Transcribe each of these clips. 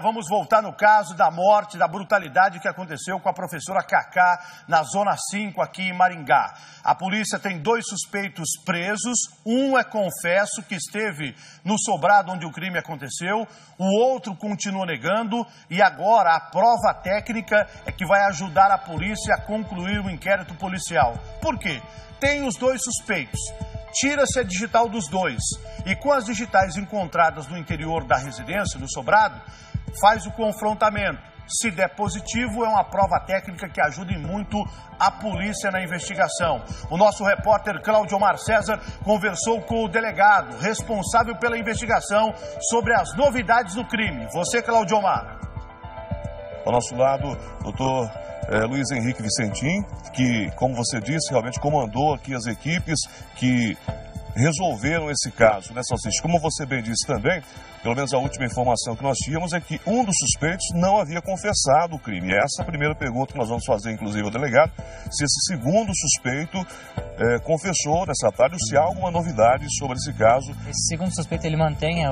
Vamos voltar no caso da morte, da brutalidade que aconteceu com a professora Cacá na Zona 5 aqui em Maringá. A polícia tem 2 suspeitos presos, um é confesso que esteve no sobrado onde o crime aconteceu, o outro continua negando e agora a prova técnica é que vai ajudar a polícia a concluir o inquérito policial. Por quê? Tem os 2 suspeitos. Tira-se a digital dos 2 e com as digitais encontradas no interior da residência, no sobrado, faz o confrontamento. Se der positivo, é uma prova técnica que ajuda em muito a polícia na investigação. O nosso repórter Cláudio Omar César conversou com o delegado responsável pela investigação sobre as novidades do crime. Você, Cláudio Omar. Ao nosso lado, doutor Luiz Henrique Vicentim, que, como você disse, realmente comandou aqui as equipes que resolveram esse caso, né, Salsicha? Como você bem disse também, pelo menos a última informação que nós tínhamos é que um dos suspeitos não havia confessado o crime. E essa é a primeira pergunta que nós vamos fazer, inclusive, ao delegado, se esse segundo suspeito confessou nessa tarde, ou se há alguma novidade sobre esse caso. Esse segundo suspeito, ele mantém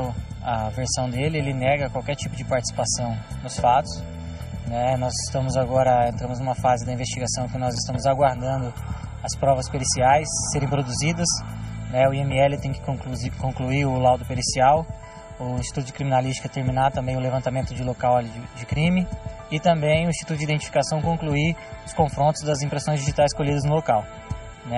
a versão dele, ele nega qualquer tipo de participação nos fatos. Nós entramos numa fase da investigação que nós estamos aguardando as provas periciais serem produzidas. O IML tem que concluir o laudo pericial, o Instituto de Criminalística terminar também o levantamento de local de crime e também o Instituto de Identificação concluir os confrontos das impressões digitais colhidas no local.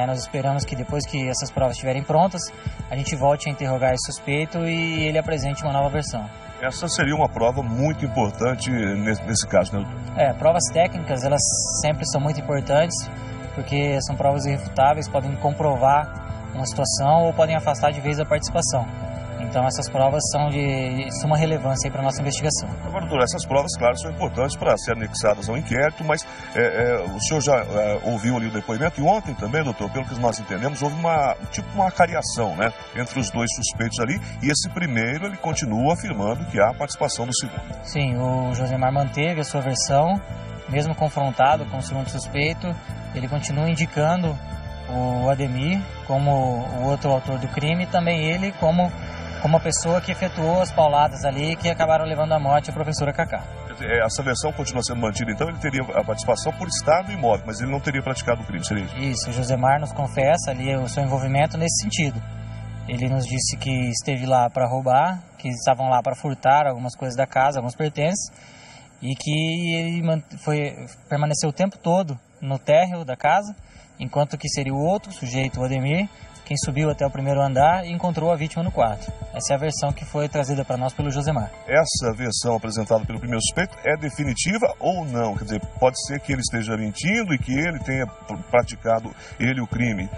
Nós esperamos que depois que essas provas estiverem prontas, a gente volte a interrogar esse suspeito e ele apresente uma nova versão. Essa seria uma prova muito importante nesse caso, né, doutor? Provas técnicas, elas sempre são muito importantes, porque são provas irrefutáveis, podem comprovar uma situação ou podem afastar de vez a participação. Então essas provas são de suma relevância para a nossa investigação. Agora, doutor, essas provas, claro, são importantes para serem anexadas ao inquérito, mas o senhor já ouviu ali o depoimento e ontem também, doutor, pelo que nós entendemos, houve uma cariação, né, entre os 2 suspeitos ali e esse primeiro, ele continua afirmando que há a participação do segundo. Sim, o Josemar manteve a sua versão, mesmo confrontado com o segundo suspeito, ele continua indicando o Ademir como o outro autor do crime e também ele como a pessoa que efetuou as pauladas ali que acabaram levando à morte a professora Cacá. Essa versão continua sendo mantida, então ele teria a participação por estar no imóvel, mas ele não teria praticado o crime, seria isso? Isso, o Josemar nos confessa ali o seu envolvimento nesse sentido. Ele nos disse que esteve lá para roubar, que estavam lá para furtar algumas coisas da casa, alguns pertences, e que ele permaneceu o tempo todo no térreo da casa, enquanto que seria o outro sujeito, o Ademir, quem subiu até o primeiro andar e encontrou a vítima no quarto. Essa é a versão que foi trazida para nós pelo Josemar. Essa versão apresentada pelo primeiro suspeito é definitiva ou não? Quer dizer, pode ser que ele esteja mentindo e que ele tenha praticado o crime?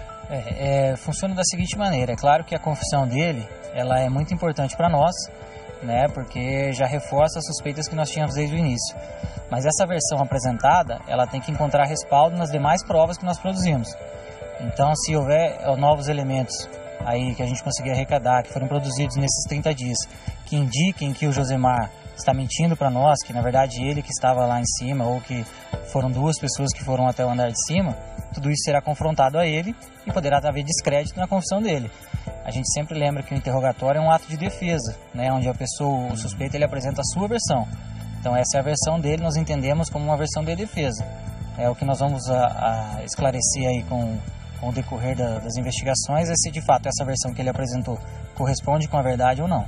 Funciona da seguinte maneira. É claro que a confissão dele ela é muito importante para nós, porque já reforça as suspeitas que nós tínhamos desde o início. Mas essa versão apresentada, ela tem que encontrar respaldo nas demais provas que nós produzimos. Então, se houver novos elementos aí que a gente conseguir arrecadar, que foram produzidos nesses 30 dias, que indiquem que o Josemar está mentindo para nós, que na verdade ele que estava lá em cima, ou que foram 2 pessoas que foram até o andar de cima, tudo isso será confrontado a ele e poderá haver descrédito na confissão dele. A gente sempre lembra que o interrogatório é um ato de defesa, onde o suspeito, ele apresenta a sua versão. Então essa é a versão dele, nós entendemos como uma versão de defesa. É o que nós vamos esclarecer aí com o decorrer das investigações, é se de fato essa versão que ele apresentou corresponde com a verdade ou não.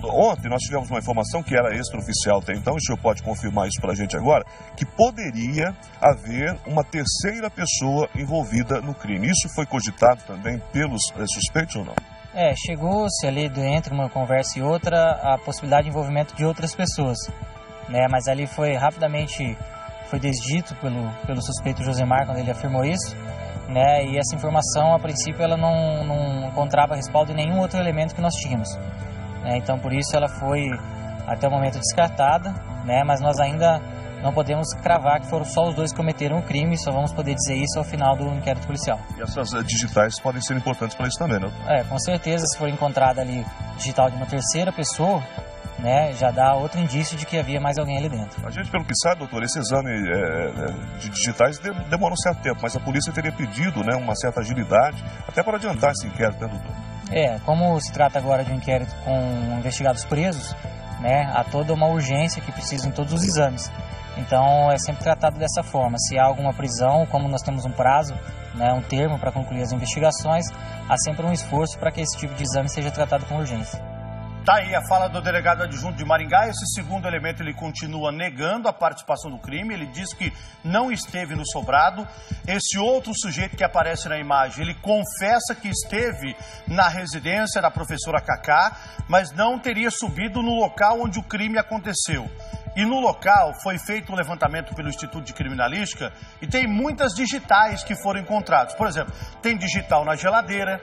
Ontem nós tivemos uma informação que era extraoficial até então, e o senhor pode confirmar isso para a gente agora, que poderia haver uma terceira pessoa envolvida no crime. Isso foi cogitado também pelos suspeitos ou não? Chegou-se ali entre uma conversa e outra a possibilidade de envolvimento de outras pessoas, mas ali foi rapidamente desdito pelo suspeito Josemar quando ele afirmou isso, e essa informação a princípio ela não encontrava respaldo em nenhum outro elemento que nós tínhamos, então por isso ela foi até o momento descartada, mas nós ainda não podemos cravar que foram só os 2 que cometeram o crime, só vamos poder dizer isso ao final do inquérito policial. E essas digitais podem ser importantes para isso também, né? Com certeza, se for encontrada ali digital de uma terceira pessoa, já dá outro indício de que havia mais alguém ali dentro. A gente, pelo que sabe, doutor, esse exame de digitais demora um certo tempo, mas a polícia teria pedido uma certa agilidade, até para adiantar esse inquérito, né, doutor? Como se trata agora de um inquérito com investigados presos, né, há toda uma urgência que precisa em todos os exames. Então é sempre tratado dessa forma. Se há alguma prisão, como nós temos um prazo, né, um termo para concluir as investigações, há sempre um esforço para que esse tipo de exame seja tratado com urgência. Tá aí a fala do delegado adjunto de Maringá. Esse segundo elemento, ele continua negando a participação no crime. Ele diz que não esteve no sobrado. Esse outro sujeito que aparece na imagem, ele confessa que esteve na residência da professora Cacá, mas não teria subido no local onde o crime aconteceu. E no local foi feito um levantamento pelo Instituto de Criminalística e tem muitas digitais que foram encontradas. Por exemplo, tem digital na geladeira,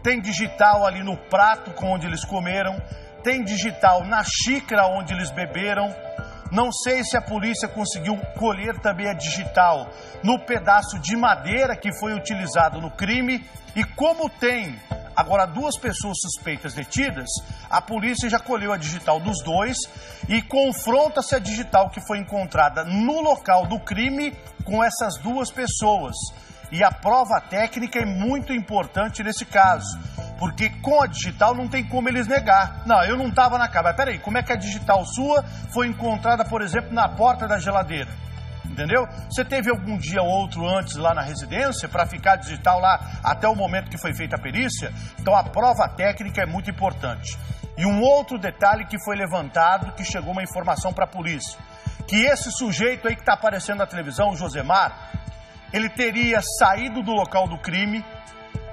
tem digital ali no prato onde eles comeram, tem digital na xícara onde eles beberam. Não sei se a polícia conseguiu colher também a digital no pedaço de madeira que foi utilizado no crime. E como tem agora 2 pessoas suspeitas detidas, a polícia já colheu a digital dos 2 e confronta-se a digital que foi encontrada no local do crime com essas 2 pessoas. E a prova técnica é muito importante nesse caso, porque com a digital não tem como eles negar. Não, eu não estava na casa. Mas peraí, como é que a digital sua foi encontrada, por exemplo, na porta da geladeira? Entendeu? Você teve algum dia ou outro antes lá na residência para ficar digital lá até o momento que foi feita a perícia? Então a prova técnica é muito importante. E um outro detalhe que foi levantado, que chegou uma informação para a polícia, que esse sujeito aí que está aparecendo na televisão, o Josemar, ele teria saído do local do crime,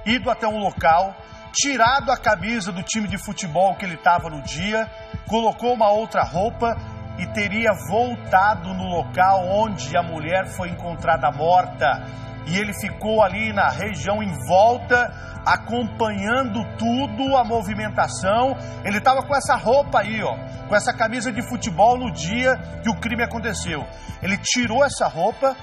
ido até um local, tirado a camisa do time de futebol que ele estava no dia, colocou uma outra roupa e teria voltado no local onde a mulher foi encontrada morta. E ele ficou ali na região em volta, acompanhando tudo, a movimentação. Ele estava com essa roupa aí, ó, com essa camisa de futebol no dia que o crime aconteceu. Ele tirou essa roupa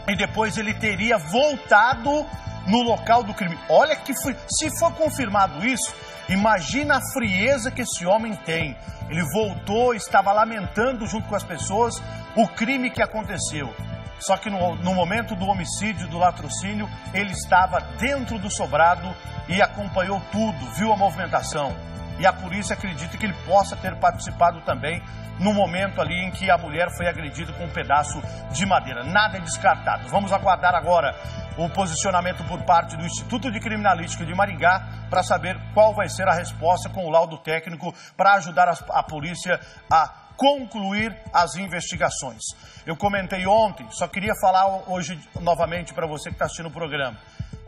e depois ele teria voltado no local do crime. Olha que se for confirmado isso, imagina a frieza que esse homem tem. Ele voltou, estava lamentando junto com as pessoas o crime que aconteceu. Só que no momento do homicídio, do latrocínio, ele estava dentro do sobrado e acompanhou tudo, viu a movimentação. E a polícia acredita que ele possa ter participado também no momento ali em que a mulher foi agredida com um pedaço de madeira. Nada é descartado. Vamos aguardar agora o posicionamento por parte do Instituto de Criminalística de Maringá para saber qual vai ser a resposta com o laudo técnico para ajudar a polícia a concluir as investigações. Eu comentei ontem, só queria falar hoje novamente para você que está assistindo o programa.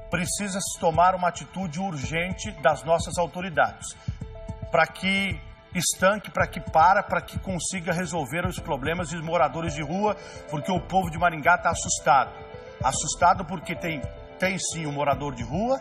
Precisa-se tomar uma atitude urgente das nossas autoridades para que estanque, para que consiga resolver os problemas dos moradores de rua, porque o povo de Maringá está assustado. Assustado porque tem sim um morador de rua,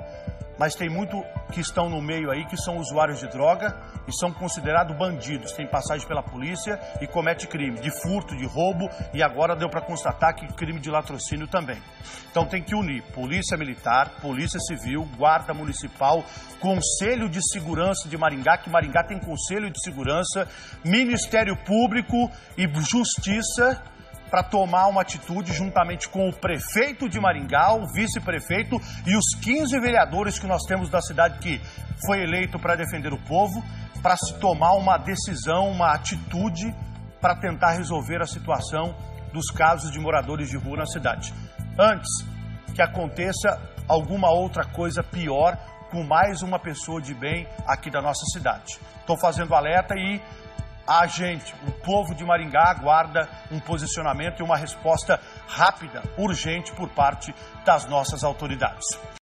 mas tem muito que estão no meio aí que são usuários de droga e são considerados bandidos, tem passagem pela polícia e comete crime de furto, de roubo e agora deu para constatar que crime de latrocínio também. Então tem que unir Polícia Militar, Polícia Civil, Guarda Municipal, Conselho de Segurança de Maringá, que Maringá tem Conselho de Segurança, Ministério Público e Justiça, para tomar uma atitude juntamente com o prefeito de Maringá, o vice-prefeito e os 15 vereadores que nós temos da cidade que foi eleito para defender o povo, para se tomar uma decisão, uma atitude para tentar resolver a situação dos casos de moradores de rua na cidade. Antes que aconteça alguma outra coisa pior com mais uma pessoa de bem aqui da nossa cidade. Estou fazendo alerta e a gente, o povo de Maringá, aguarda um posicionamento e uma resposta rápida, urgente por parte das nossas autoridades.